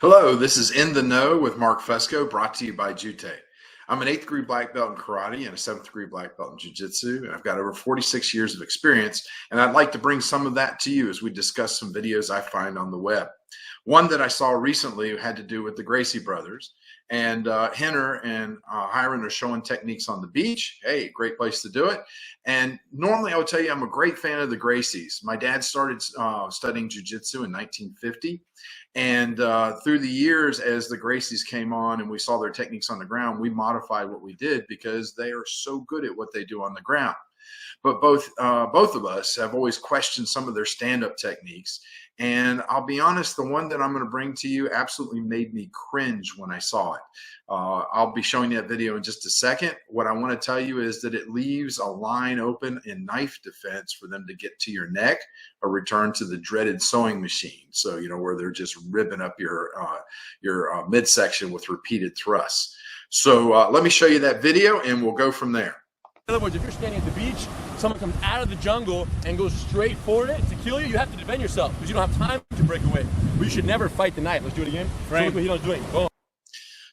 Hello, this is In the Know with Mark Fusco, brought to you by Jiu-Te. I'm an 8th degree black belt in karate and a 7th degree black belt in jiu-jitsu, and I've got over 46 years of experience, and I'd like to bring some of that to you as we discuss some videos I find on the web. One that I saw recently had to do with the Gracie brothers, and Henner and Hiron are showing techniques on the beach. Hey, great place to do it. And normally I would tell you I'm a great fan of the Gracies. My dad started studying jiu-jitsu in 1950. And through the years, as the Gracies came on and we saw their techniques on the ground, we modified what we did because they are so good at what they do on the ground. But both of us have always questioned some of their stand-up techniques. And I'll be honest, the one that I'm going to bring to you absolutely made me cringe when I saw it. I'll be showing you that video in just a second. What I want to tell you is that it leaves a line open in knife defense for them to get to your neck or return to the dreaded sewing machine. So, you know, where they're just ripping up your midsection with repeated thrusts. So let me show you that video and we'll go from there. In other words, if you're standing at the beach, someone comes out of the jungle and goes straight for it to kill you, you have to defend yourself because you don't have time to break away. But you should never fight the knife. Let's do it again. So look what he's doing. Boom.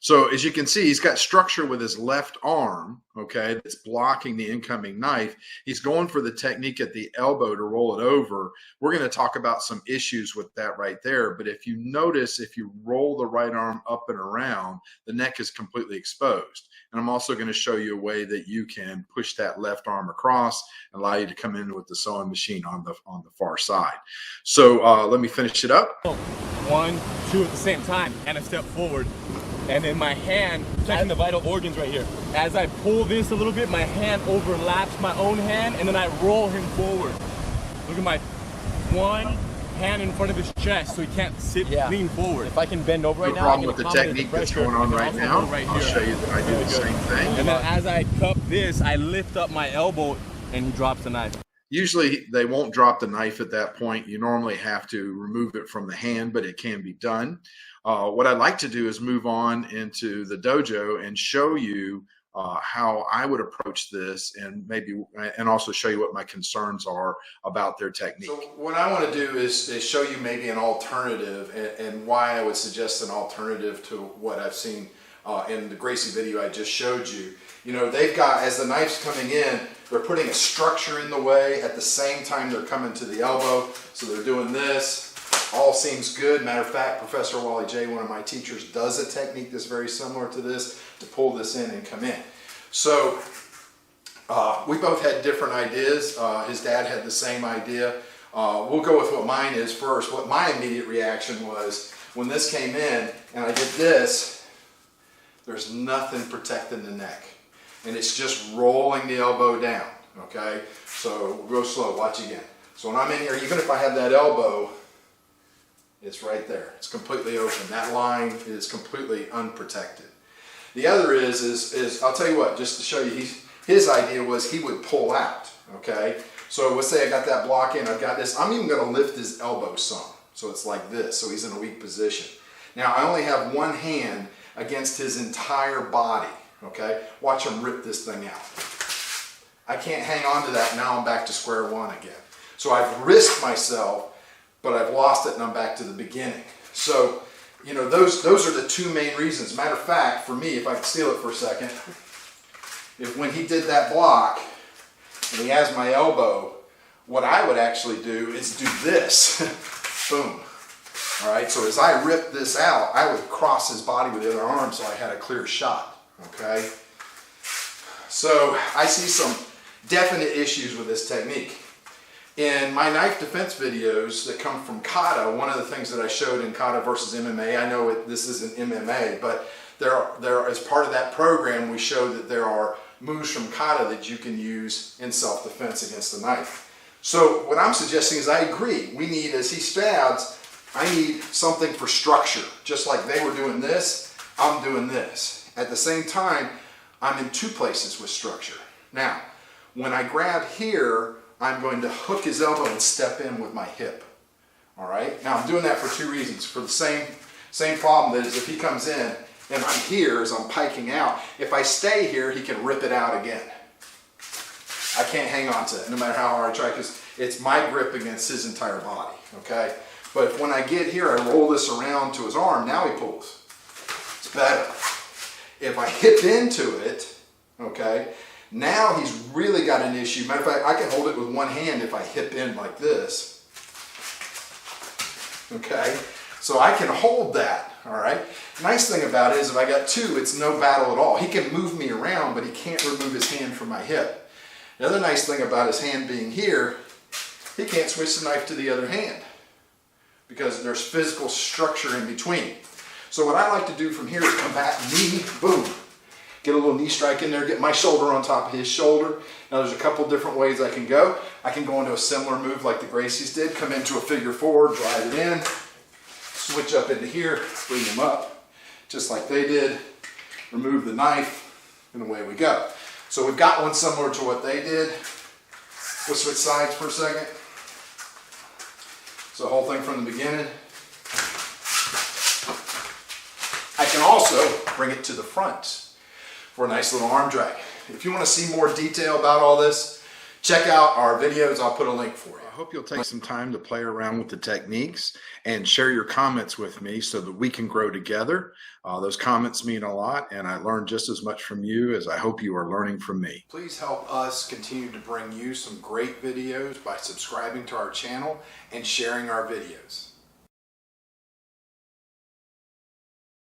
So as you can see, he's got structure with his left arm, okay, that's blocking the incoming knife. He's going for the technique at the elbow to roll it over. We're going to talk about some issues with that right there. But if you notice, if you roll the right arm up and around, the neck is completely exposed. And I'm also going to show you a way that you can push that left arm across and allow you to come in with the sewing machine on the far side. So let me finish it up. 1, 2 at the same time and a step forward. And then my hand, checking the vital organs right here. As I pull this a little bit, my hand overlaps my own hand and then I roll him forward. Look at my one hand in front of his chest so he can't lean forward. If I can bend over right now, problem with the technique that's going on right now. I'll show you that I do the same thing. And then as I cup this, I lift up my elbow and he drops the knife. Usually they won't drop the knife at that point. You normally have to remove it from the hand, but it can be done. What I'd like to do is move on into the dojo and show you how I would approach this and also show you what my concerns are about their technique. So what I want to do is show you maybe an alternative and why I would suggest an alternative to what I've seen in the Gracie video I just showed you. You know, they've got, as the knife's coming in, they're putting a structure in the way at the same time they're coming to the elbow. So they're doing this. All seems good. Matter of fact, Professor Wally J, one of my teachers, does a technique that's very similar to this to pull this in and come in. So we both had different ideas. His dad had the same idea. We'll go with what mine is first. What my immediate reaction was when this came in and I did this, there's nothing protecting the neck. And it's just rolling the elbow down, okay? So we'll go slow, watch again. So when I'm in here, even if I have that elbow, it's right there. It's completely open. That line is completely unprotected. The other is I'll tell you what, just to show you, his idea was he would pull out, okay? So let's say I got that block in, I've got this. I'm even gonna lift his elbow some. So it's like this, so he's in a weak position. Now I only have one hand against his entire body. Okay, watch him rip this thing out. I can't hang on to that. Now I'm back to square one again. So I've risked myself, but I've lost it and I'm back to the beginning. So, you know, those are the two main reasons. Matter of fact, for me, if I can steal it for a second, if when he did that block and he has my elbow, what I would actually do is do this. Boom. All right, so as I ripped this out, I would cross his body with the other arm so I had a clear shot. Okay, so I see some definite issues with this technique. In my knife defense videos that come from kata, one of the things that I showed in kata versus MMA, I know this isn't MMA, but there as part of that program we showed that there are moves from kata that you can use in self-defense against the knife. So what I'm suggesting is I agree. We need, as he stabs, I need something for structure. Just like they were doing this, I'm doing this. At the same time, I'm in two places with structure. Now, when I grab here, I'm going to hook his elbow and step in with my hip. All right? Now, I'm doing that for two reasons. For the same problem that is if he comes in and I'm here as I'm piking out, if I stay here, he can rip it out again. I can't hang on to it no matter how hard I try because it's my grip against his entire body. Okay? But when I get here, I roll this around to his arm, now he pulls. It's better. If I hip into it, okay, now he's really got an issue. Matter of fact, I can hold it with one hand if I hip in like this. Okay, so I can hold that, all right? Nice thing about it is if I got two, it's no battle at all. He can move me around, but he can't remove his hand from my hip. The other nice thing about his hand being here, he can't switch the knife to the other hand because there's physical structure in between. So what I like to do from here is come back, knee, boom. Get a little knee strike in there, get my shoulder on top of his shoulder. Now there's a couple different ways I can go. I can go into a similar move like the Gracies did, come into a figure four, drive it in, switch up into here, bring them up, just like they did, remove the knife, and away we go. So we've got one similar to what they did. We'll switch sides for a second. So the whole thing from the beginning. I can also bring it to the front for a nice little arm drag. If you want to see more detail about all this, check out our videos. I'll put a link for you. I hope you'll take some time to play around with the techniques and share your comments with me so that we can grow together. Those comments mean a lot, and I learn just as much from you as I hope you are learning from me. Please help us continue to bring you some great videos by subscribing to our channel and sharing our videos.